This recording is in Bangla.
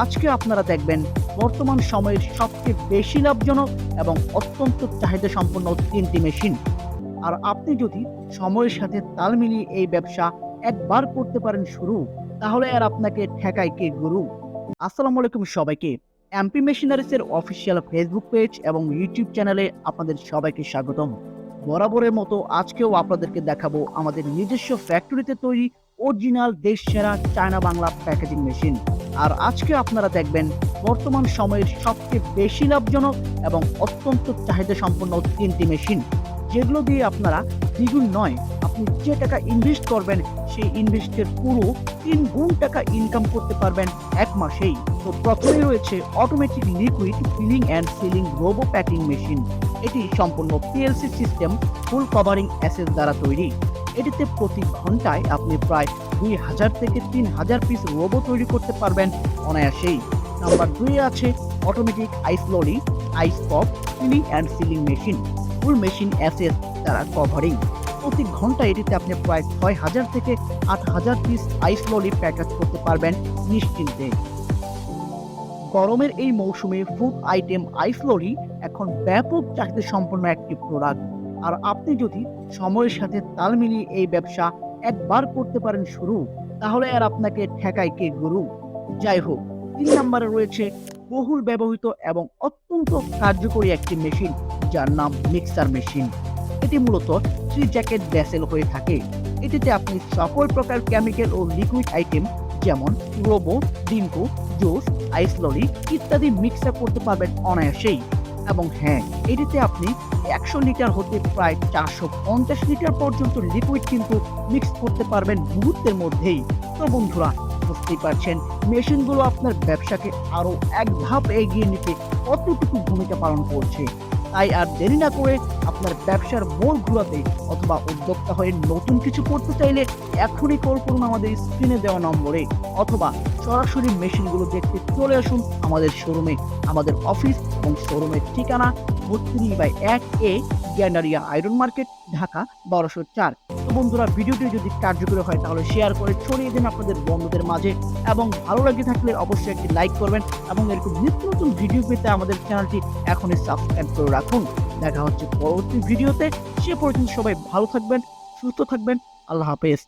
আজকে আপনারা দেখবেন বর্তমান সময়ের সবচেয়ে বেশি লাভজনক এবং অত্যন্ত চাহিদা সম্পন্ন 3টি মেশিন। আর আপনি যদি সময়ের সাথে তাল মিলিয়ে এই ব্যবসা একবার করতে পারেন শুরু, তাহলে আর আপনাকে ঠেকায় কে গুরু। আসসালামু আলাইকুম সবাইকে। এমপি মেশিনারিজ এর অফিসিয়াল ফেসবুক পেজ এবং ইউটিউব চ্যানেলে আপনাদের সবাইকে স্বাগতম। বরাবরের মতো আজকেও আপনাদেরকে দেখাবো আমাদের নিজস্ব ফ্যাক্টরিতে তৈরি অরিজিনাল দেশ সেরা চায়না বাংলা প্যাকেজিং মেশিন। আর আজকে আপনারা দেখবেন বর্তমান সময়ের সবচেয়ে বেশি লাভজনক এবং অত্যন্ত চাহিদা সম্পন্ন 3টি মেশিন, যেগুলো দিয়ে আপনারা দ্বিগুণ নয়, আপনি যে টাকা ইনভেস্ট করবেন সেই ইনভেস্টের পুরো 3 গুণ টাকা ইনকাম করতে পারবেন এক মাসেই। তো প্রথমে রয়েছে automatic liquid filling and sealing robo packing machine. এটি সম্পূর্ণ পিএলসি সিস্টেম ফুল কভারিং অ্যাসেস দ্বারা তৈরি। এটিতে প্রতি ঘন্টায় আপনি প্রায় 2000 থেকে 3000 পিস রোবো তৈরি করতে পারবেন অনায়াসেই। নাম্বার 2 আছে automatic ice lolly ice pop filling and sealing machine full machine অ্যাসেস দ্বারা কভারিং। প্রতি ঘন্টায় এটিতে আপনি প্রায় 6000 থেকে 8000 পিস আইসললি প্যাকেজ করতে পারবেন নিশ্চিন্তে। গরমের এই মৌসুমে ফুড আইটেম আইসললি এখন ব্যাপক চাহিদা সম্পন্ন একটি প্রোডাক্ট। আর আপনি যদি সময়ের সাথে তাল মিলিয়ে এই ব্যবসা একবার করতে পারেন শুরু, তাহলে আর আপনাকে ঠেকায় কে গুরু। যাই হোক, 3 নম্বরে রয়েছে বহুল ব্যবহৃত এবং অত্যন্ত কার্যকরী একটি মেশিন, যার নাম মিক্সার মেশিন। এটি মূলত 3 জ্যাকেট ভেসেল হয়ে থাকে। এটিতে আপনি সকল প্রকার কেমিক্যাল ও লিকুইড আইটেম যেমন রোবো, ডিঙ্কো, জুস, আইসললি ইত্যাদি মিক্সার করতে পারবেন অনায়াসেই। এবং হ্যাঁ, এটিতে আপনি 100 লিটার হতে প্রায় 450 লিটার পর্যন্ত লিকুইড কিন্তু মিক্স করতে পারবেন মুহূর্তের মধ্যেই। তো বন্ধুরা, বুঝতেই পারছেন মেশিনগুলো আপনার ব্যবসাকে আরো এক ধাপ এগিয়ে নিতে কতটুকু ভূমিকা পালন করছে। তাই আর দেরি না করে আপনার ব্যবসার মোড় ঘুরাতে অথবা উদ্যোক্তা হয়ে নতুন কিছু করতে চাইলে এখনই কল করুন আমাদের স্ক্রিনে দেওয়া নম্বরে, অথবা সরাসরি মেশিনগুলো দেখতে চলে আসুন আমাদের শোরুমে। আমাদের অফিস এবং শোরুমের ঠিকানা 32/1A Gendaria iron market, Dhaka 1204। তো বন্ধুরা, ভিডিওটি যদি কার্যকরী হয় তাহলে শেয়ার করে ছড়িয়ে দিন আপনাদের বন্ধুদের মাঝে, এবং ভালো লাগে থাকলে অবশ্যই একটি লাইক করবেন, এবং এরকম নিত্য নতুন ভিডিও পেতে আমাদের চ্যানেলটি এখনই সাবস্ক্রাইব করে রাখুন। দেখা হচ্ছে পরবর্তী ভিডিওতে। সে পর্যন্ত সবাই ভালো থাকবেন, সুস্থ থাকবেন। আল্লাহ হাফেজ।